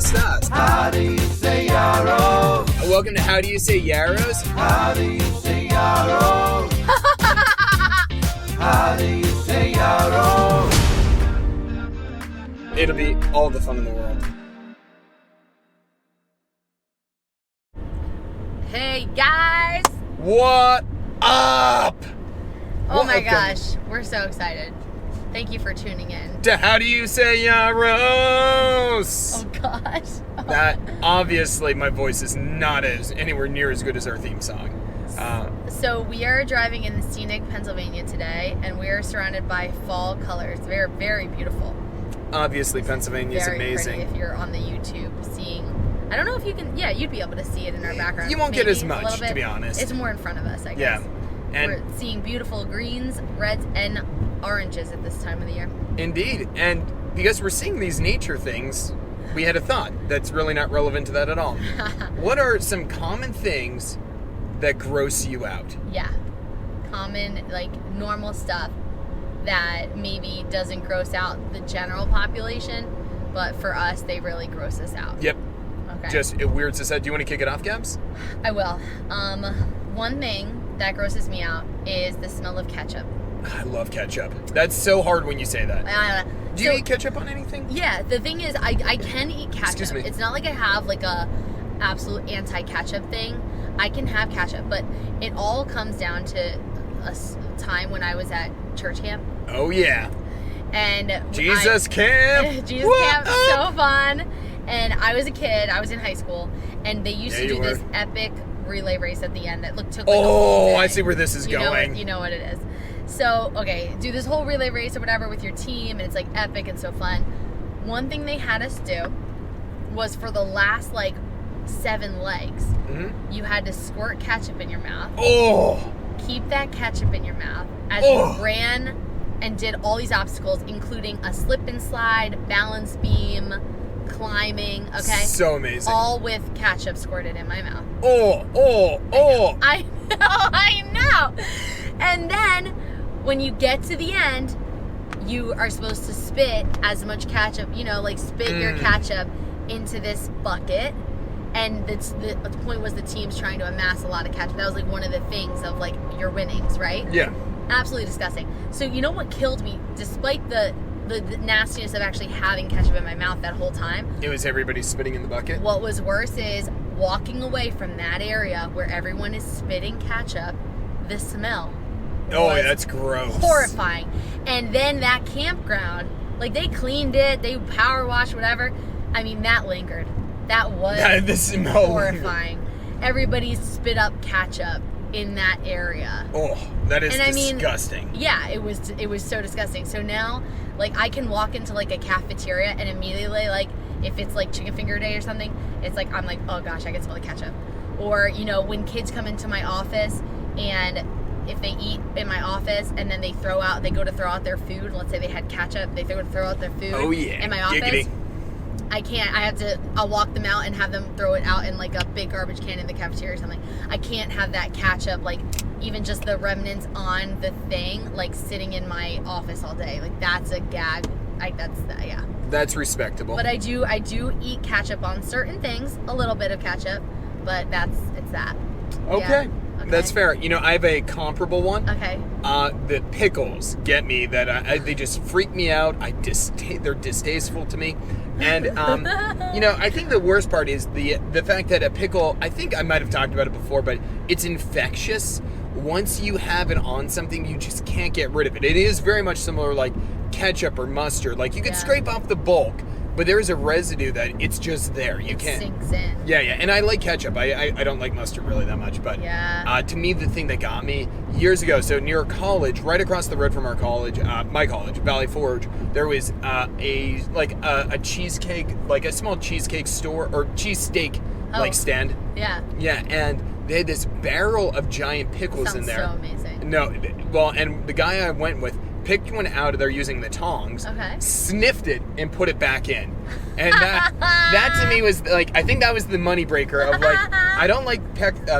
estás? How do you say yarrow? Welcome to How Do You Say Yarrows? How do you say yarrow? How do you say yarrow? It'll be all the fun in the world. Hey guys! What up? Oh my Welcome gosh, we're so excited. Thank you for tuning in. to How Do You Say Yarrows? Oh gosh. That, obviously, my voice is not anywhere near as good as our theme song. So we are driving in scenic Pennsylvania today, and we are surrounded by fall colors. They're very beautiful. Obviously, Pennsylvania is Very amazing. pretty if you're on the YouTube seeing. I don't know if you can. Yeah, you'd be able to see it in our background. You won't get maybe as a much, little bit. to be honest. It's more in front of us, I guess. Yeah. And we're seeing beautiful greens, reds, and oranges at this time of the year. indeed. And because we're seeing these nature things, we had a thought that's really not relevant to that at all. What are some common things that gross you out? Yeah. Common, like, normal stuff that maybe doesn't gross out the general population, but for us, they really gross us out. Yep. Okay. Just, it weirds us out. Do you want to kick it off, Gabs? I will. One thing that grosses me out is the smell of ketchup. I love ketchup. That's so hard when you say that. Do you eat ketchup on anything? Yeah, the thing is, I can eat ketchup. Excuse me. It's not like I have, like, a absolute anti-ketchup thing. I can have ketchup, but it all comes down to a time when I was at church camp. Oh, yeah. And Jesus camp. Jesus What camp, up? so fun. And I was a kid. I was in high school, and they used Yeah, to you do this were. epic relay race at the end that took like a whole Oh, day. I see where this is You know going. you know what it is. So, okay, do this whole relay race or whatever with your team, and it's like epic and so fun. One thing they had us do was for the last like 7 legs, you had to squirt ketchup in your mouth. Oh, Keep that ketchup in your mouth as Oh. you ran and did all these obstacles, including a slip and slide, balance beam, climbing, okay? so amazing. All with ketchup squirted in my mouth. Oh. I know. And then when you get to the end, you are supposed to spit as much ketchup, like spit your ketchup into this bucket. And the point was the team's trying to amass a lot of ketchup. That was like one of the things of like your winnings, right? Yeah. Absolutely disgusting. So you know what killed me, despite the nastiness of actually having ketchup in my mouth that whole time? It was everybody spitting in the bucket. What was worse is walking away from that area where everyone is spitting ketchup, the smell. Oh, was that's gross. Horrifying. And then that campground, like they cleaned it, they power washed, whatever. I mean, that lingered. That was The smell. horrifying. Everybody spit up ketchup in that area. Oh, that is And I mean, disgusting. Yeah, it was so disgusting. So now, like, I can walk into like a cafeteria and immediately, like, if it's like chicken finger day or something, it's like I'm like, oh gosh, I can smell the ketchup. Or when kids come into my office and if they eat in my office and then they go to throw out their food. Let's say they had ketchup, they go to throw out their food. Oh, yeah. In my office. Giggity. I can't. I'll walk them out and have them throw it out in like a big garbage can in the cafeteria or something. I can't have that ketchup, like even just the remnants on the thing, like sitting in my office all day. Like that's a gag. Yeah. That's respectable. But I do eat ketchup on certain things, a little bit of ketchup, but it's that. Okay. Yeah. That's fair. I have a comparable one. Okay. The pickles get me. They just freak me out. They're distasteful to me. And I think the worst part is the fact that a pickle. I think I might have talked about it before, but it's infectious. Once you have it on something, you just can't get rid of it. It is very much similar like ketchup or mustard. Like you can scrape off the bulk, but there is a residue that it's just there. You can't. Sinks in. Yeah. And I like ketchup. I don't like mustard really that much, but to me, the thing that got me years ago, so near college, right across the road from our college, my college, Valley Forge, there was a cheesecake, like a small cheesecake store or cheesesteak stand. Yeah. Yeah, and they had this barrel of giant pickles Sounds in there. so amazing. No, well, and the guy I went with picked one out of there using the tongs, Okay. sniffed it, and put it back in. And that to me was like, I think that was the money breaker of like, I don't like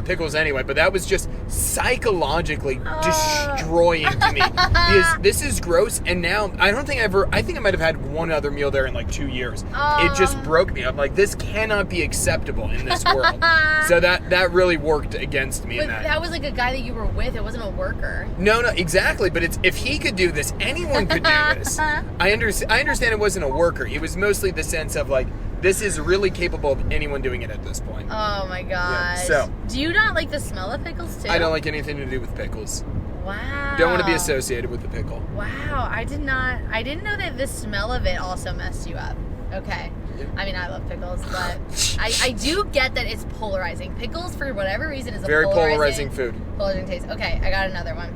pickles anyway, but that was just psychologically destroying to me because this is gross. And now I think I might have had one other meal there in like 2 years. It just broke me. I'm like, this cannot be acceptable in this world. So that really worked against me. But in that was like a guy that you were with. It wasn't a worker. No, exactly. But if he could do this, anyone could do this. I understand it wasn't a worker. It was mostly the sense of like, this is really capable of anyone doing it at this point. Oh my gosh. Yeah, so do you not like the smell of pickles too? I don't like anything to do with pickles. Wow. Don't want to be associated with the pickle. Wow. I didn't know that the smell of it also messed you up. Okay. Yeah. I mean, I love pickles, but I do get that it's polarizing. Pickles, for whatever reason, is a very polarizing food. Polarizing taste. Okay, I got another one.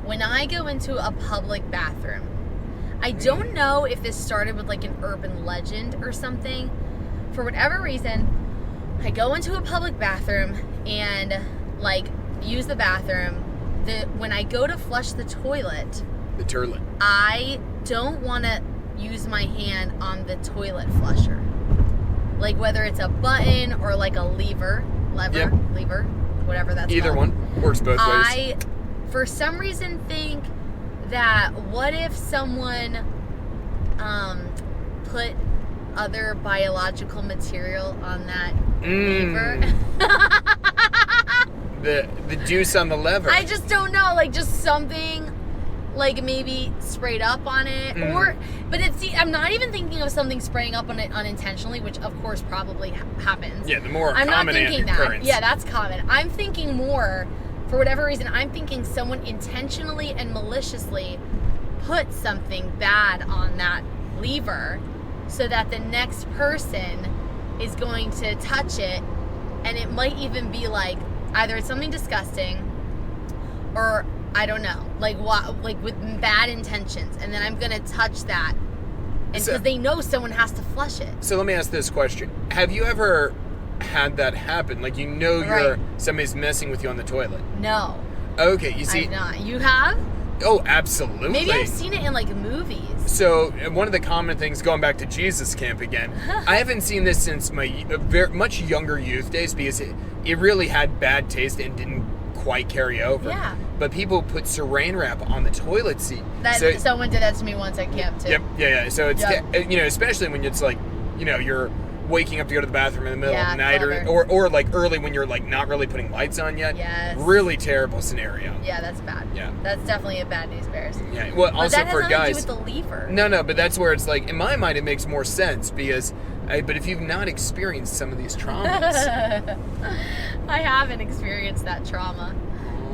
When I go into a public bathroom, I don't know if this started with like an urban legend or something. For whatever reason, I go into a public bathroom and like use the bathroom. When I go to flush the toilet, I don't want to use my hand on the toilet flusher. Like whether it's a button or like a lever, whatever that's Either called. one works both ways. I, for some reason, think that what if someone put other biological material on that lever? The juice on the lever. I just don't know, like just something like maybe sprayed up on it but I'm not even thinking of something spraying up on it unintentionally, which of course probably happens. Yeah, the more I'm common not thinking that. occurrence. Yeah, that's common. I'm thinking more, for whatever reason, I'm thinking someone intentionally and maliciously put something bad on that lever so that the next person is going to touch it, and it might even be like either it's something disgusting or I don't know, like what, like with bad intentions, and then I'm gonna touch that, and because they know someone has to flush it. So let me ask this question: have you ever had that happen? Like somebody's messing with you on the toilet? No. Okay, you see. I've not. You have? Oh, absolutely. Maybe I've seen it in like movies. So one of the common things, going back to Jesus Camp again, I haven't seen this since my much younger youth days because it really had bad taste and didn't quite carry over. Yeah. But people put saran wrap on the toilet seat. Someone did that to me once at camp too. Yep. Yeah. So it's especially when it's like you're waking up to go to the bathroom in the middle of the night, or like early when you're like not really putting lights on yet. Yes. Really terrible scenario. Yeah, that's bad. Yeah. That's definitely a bad news bears. Yeah. Well, but also that has for nothing guys. To do with the lever. No, but that's where it's like in my mind it makes more sense because. But if you've not experienced some of these traumas, I haven't experienced that trauma.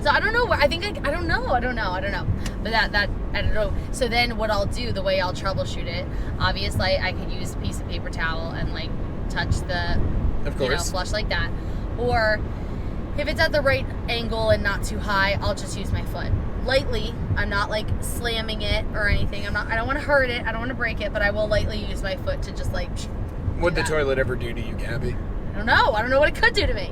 So I don't know. I don't know. But that I don't know. So then what I'll do, the way I'll troubleshoot it, obviously I could use a piece of paper towel and like touch the, of course, flush like that. Or if it's at the right angle and not too high, I'll just use my foot lightly. I'm not like slamming it or anything. I don't want to hurt it. I don't want to break it, but I will lightly use my foot to just like. What'd the toilet ever do to you, Gabby? I don't know. I don't know what it could do to me.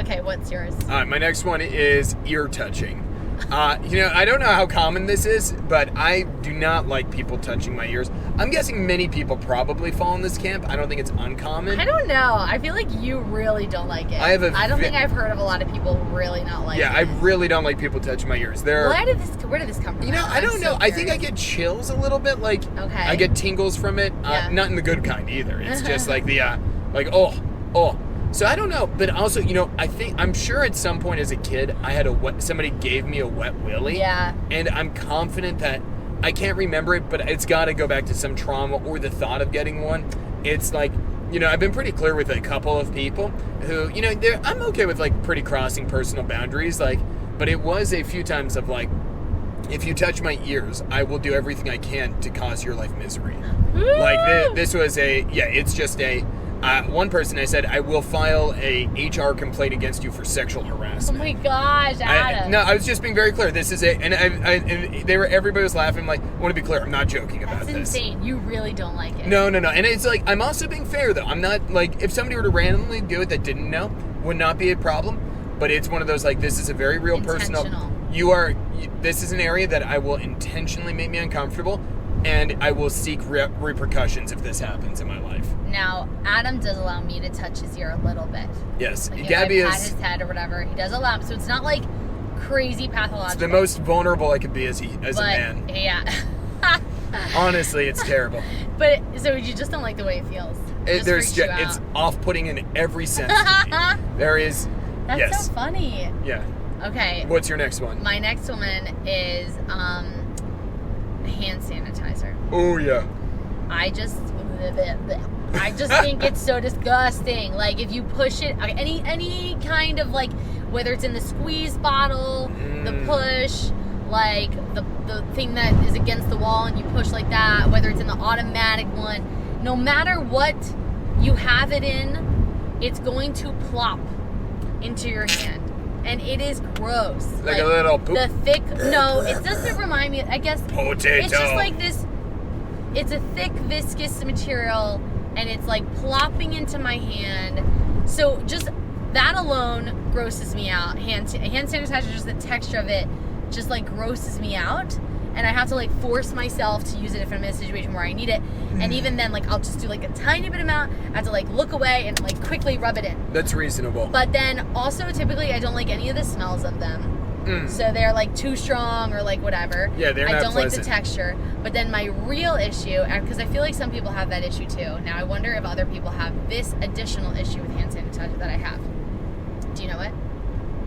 Okay, what's yours? My next one is ear touching. I don't know how common this is, but I do not like people touching my ears. I'm guessing many people probably fall in this camp. I don't think it's uncommon. I don't know. I feel like you really don't like it. I don't think I've heard of a lot of people really not like it. Yeah, I really don't like people touching my ears. Where did this come from? I don't know. I think I get chills a little bit. Like, I get tingles from it. Not in the good kind either. It's just like the, oh. So I don't know, but also, I'm sure at some point as a kid, I had somebody gave me a wet willy. Yeah. And I'm confident that, I can't remember it, but it's got to go back to some trauma or the thought of getting one. It's like, I've been pretty clear with a couple of people who, I'm okay with like pretty crossing personal boundaries, like, but it was a few times of like, if you touch my ears, I will do everything I can to cause your life misery. Woo! Like this was it's just one person I said, I will file a HR complaint against you for sexual harassment. Oh my gosh, Adam. I was just being very clear. This is it. And everybody was laughing. I'm like, I want to be clear. I'm not joking about this. That's insane. You really don't like it. No. And it's like, I'm also being fair though. I'm not like, if somebody were to randomly do it that didn't know, would not be a problem. But it's one of those like, this is a very real personal. This is an area that I will intentionally make me uncomfortable. and I will seek repercussions if this happens in my life. Now, Adam does allow me to touch his ear a little bit. Yes, Like Gabby if I pat is his head or whatever, he does allow. So it's not like crazy pathological. it's the most vulnerable I could be as a man. Yeah. Honestly, it's terrible. But so you just don't like the way it feels. It just freaks you out. It's off-putting in every sense. To me. There is. That's yes. so funny. Yeah. Okay. What's your next one? My next one is hand sanitizer. Oh yeah. I just think it's so disgusting. Like if you push it, any kind of like, whether it's in the squeeze bottle, the push, like the thing that is against the wall and you push like that, whether it's in the automatic one, no matter what you have it in, it's going to plop into your hand. And it is gross. Like a little poop. The thick, no, it doesn't remind me, I guess. Potato. It's just like this, it's a thick, viscous material, and it's like plopping into my hand. So just that alone grosses me out. Hand sanitizer, just the texture of it, just like grosses me out. And I have to like force myself to use it if I'm in a situation where I need it. And even then, like I'll just do like a tiny bit amount. I have to like look away and like quickly rub it in. That's reasonable. But then also typically I don't like any of the smells of them. So they're like too strong or like whatever. Yeah, they're not I don't like pleasant. the texture. But then my real issue, because I feel like some people have that issue too. Now I wonder if other people have this additional issue with hand sanitizer that I have. Do you know what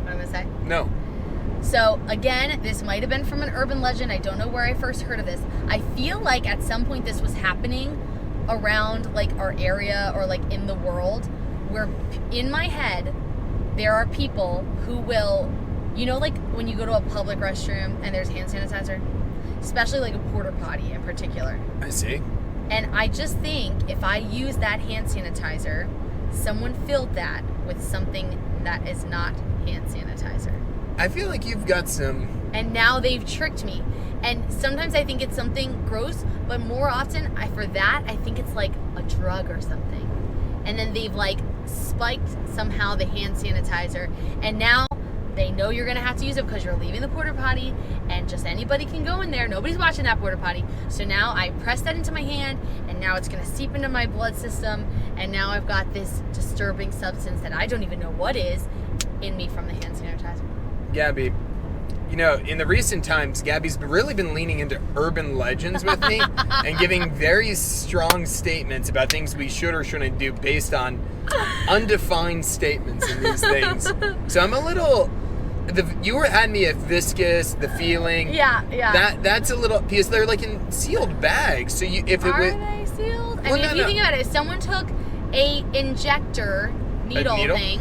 I'm gonna say? No. So again, this might have been from an urban legend. I don't know where I first heard of this. I feel like at some point this was happening around like our area or like in the world, where in my head there are people who will, you know, like when you go to a public restroom and there's hand sanitizer, especially like a porta potty in particular. I see. And I just think if I use that hand sanitizer, someone filled that with something that is not hand sanitizer. I feel like you've got some. And now they've tricked me. And sometimes I think it's something gross, but more often I think it's like a drug or something. And then they've like spiked somehow the hand sanitizer, and now they know you're gonna have to use it because you're leaving the porta potty, and just anybody can go in there. Nobody's watching that porta potty. So now I press that into my hand, and now it's gonna seep into my blood system, and now I've got this disturbing substance that I don't even know what is in me from the hand sanitizer. Gabby, you know, in the recent times, Gabby's really been leaning into urban legends with me and giving very strong statements about things we should or shouldn't do based on undefined statements in these things. So I'm a little. You had me at viscous, the feeling. Yeah. That's a little, because they're like in sealed bags. So if it Are would. they sealed? Well, I mean, no, if you no. think about it, if someone took a injector needle needle? thing,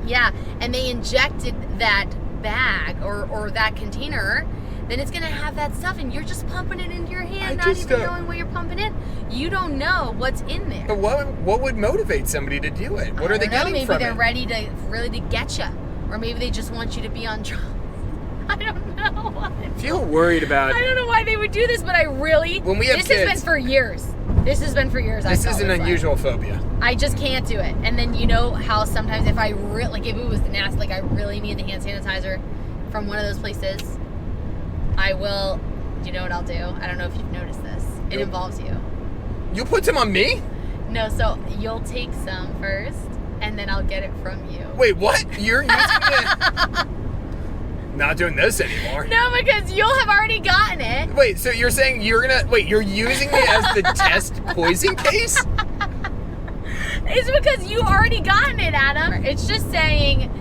yeah, and they injected that bag or that container, then it's gonna have that stuff, and you're just pumping it into your hand, not even knowing what you're pumping in. You don't know what's in there. But what would motivate somebody to do it? What are they getting maybe from they're it? ready to really to get you, or maybe they just want you to be on drugs. I don't know. I feel worried about. I don't know why they would do this, but I really. When we have this kids, has been for years. This has been for years. This I is an unusual phobia. I just can't do it. And then you know how sometimes if I if it was nasty, like I really need the hand sanitizer from one of those places, I will. You know what I'll do? I don't know if you've noticed this. It involves you. You put some on me? No, so you'll take some first, and then I'll get it from you. Wait, what? You're using it? Not doing this anymore. No, because you'll have already gotten it. Wait, so you're saying you're using me as the test poison case? It's because you already gotten it, Adam. It's just saying.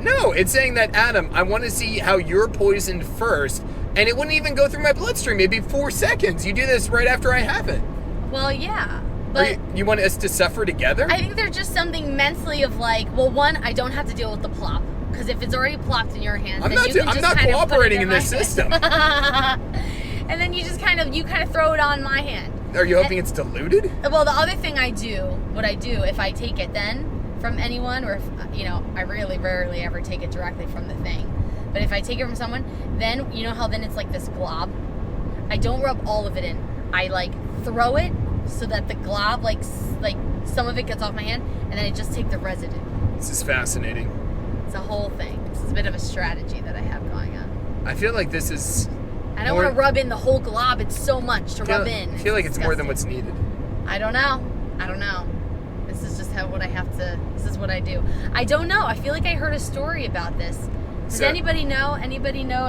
No, it's saying that, Adam, I want to see how you're poisoned first, and it wouldn't even go through my bloodstream. Maybe 4 seconds. You do this right after I have it. Well, yeah. But You want us to suffer together? I think there's just something mentally of like, well, one, I don't have to deal with the plop. Because if it's already plopped in your hands, then you can I'm just not kind of put it cooperating in my this system. And then you just kind of throw it on my hand. Are you hoping it's diluted? Well, the other thing what I do if I take it then from anyone, or if, I really rarely ever take it directly from the thing. But if I take it from someone, then you know how then it's like this glob? I don't rub all of it in. I like throw it so that the glob, like some of it gets off my hand, and then I just take the residue. This is fascinating. It's a whole thing. It's a bit of a strategy that I have going on. I feel like this is... I I don't want to rub in the whole glob. It's so much to rub in. I feel like it's more than disgusting. what's needed. I don't know. This is just this is what I do. I don't know. I feel like I heard a story about this. Does So- anybody know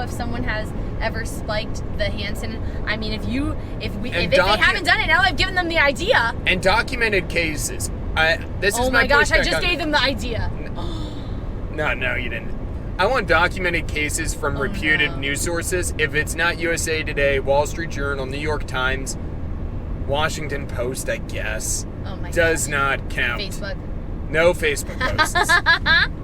if someone has ever spiked the hand sanitizer? I mean, if they haven't done it, now I've given them the idea. And documented cases. This is Oh my gosh, I pushback just on- gave them the idea. No, you didn't. I want documented cases from reputed no. news sources. If it's not USA Today, Wall Street Journal, New York Times, Washington Post, I guess, Oh my does gosh. not count. Facebook. No Facebook posts.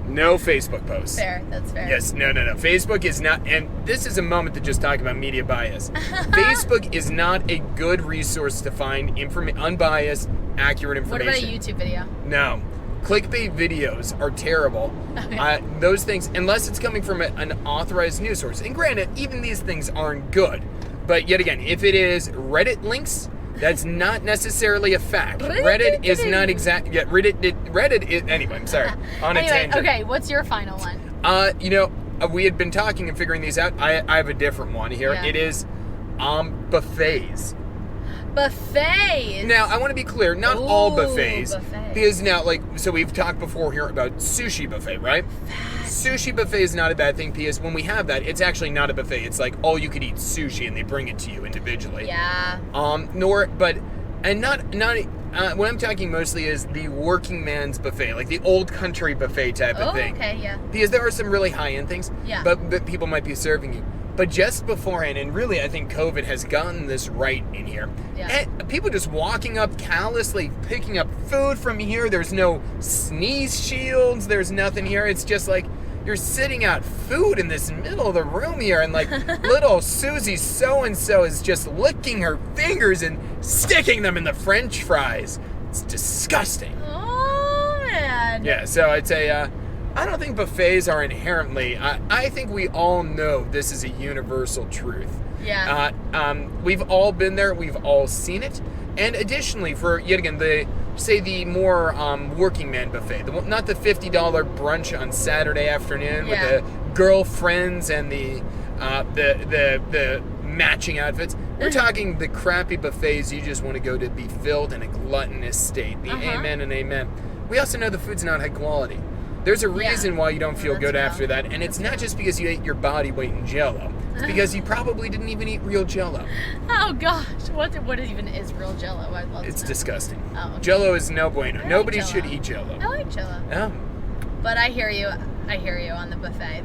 No Facebook posts. Fair, that's fair. Yes, no. Facebook is not, and this is a moment to just talk about media bias. Facebook is not a good resource to find unbiased, accurate What about a information. YouTube video? No. Clickbait videos are terrible. Okay. Those things, unless it's coming from an authorized news source. And granted, even these things aren't good. But yet again, if it is Reddit links, that's not necessarily a fact. Reddit is not exact. Yeah, Reddit is. Anyway, I'm sorry. On a tangent. Okay, what's your final one? We had been talking and figuring these out. I have a different one here. Yeah. It is buffets. Buffets. Now, I want to be clear, not all Ooh, buffets. buffets. Because now, so we've talked before here about sushi buffet, right? Sushi buffet is not a bad thing because when we have that, it's actually not a buffet. It's like all you could eat sushi and they bring it to you individually. Yeah. What I'm talking mostly is the working man's buffet, like the old country buffet type of thing. Okay, yeah. Because there are some really high-end things, Yeah. but people might be serving you. But just beforehand, and really I think COVID has gotten this right in here, Yeah. and people just walking up callously, picking up food from here. There's no sneeze shields, there's nothing here. It's just like you're sitting out food in this middle of the room here, and like little Susie so-and-so is just licking her fingers and sticking them in the French fries. It's disgusting. Oh man. Yeah, so I'd say, I don't think buffets are inherently, I think we all know this is a universal truth. Yeah. We've all been there, we've all seen it. And additionally, for, yet again, the more working man buffet, not the $50 brunch on Saturday afternoon Yeah. with the girlfriends and the matching outfits. We're talking the crappy buffets you just want to go to be filled in a gluttonous state. The amen and amen. We also know the food's not high quality. There's a reason why you don't feel That's good real. after that, and it's not just because you ate your body weight in Jell-O. It's because you probably didn't even eat real Jell-O. Oh gosh, what even is real Jell-O? I'd love to It's know. disgusting. Oh, okay. Jell-O is no bueno. like Nobody Jell-O. should eat Jell-O. I like Jell-O, Yeah. but I hear you on the buffet.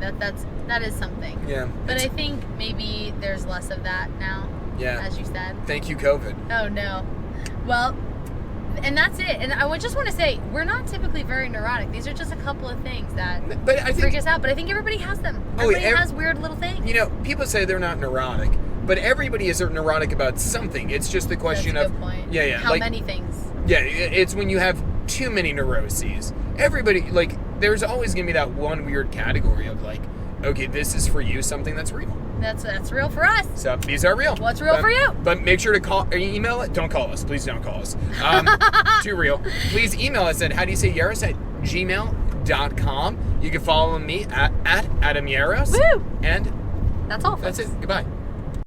That is something. Yeah. But It's- I think maybe there's less of that now. Yeah. As you said. Thank you, COVID. Oh no. Well, and that's it. And I would just want to say we're not typically very neurotic. These are just a couple of things that But I freak think, us out. But I think everybody has them. Oh, Everybody has weird little things. you know, people say they're not neurotic, but everybody is neurotic about something. It's just the That's question a of good point. yeah, How like, many things? Yeah, it's when you have too many neuroses. Everybody, like, there's always gonna be that one weird category of like, okay, this is for you, something that's real. That's real for us. So these are real. What's real for you? But make sure to call or email it. Don't call us. Please don't call us. Too real. Please email us at howdoyousayaros@gmail.com. You can follow me at Adam Yaros. Woo! And That's all. that's Folks. it. Goodbye.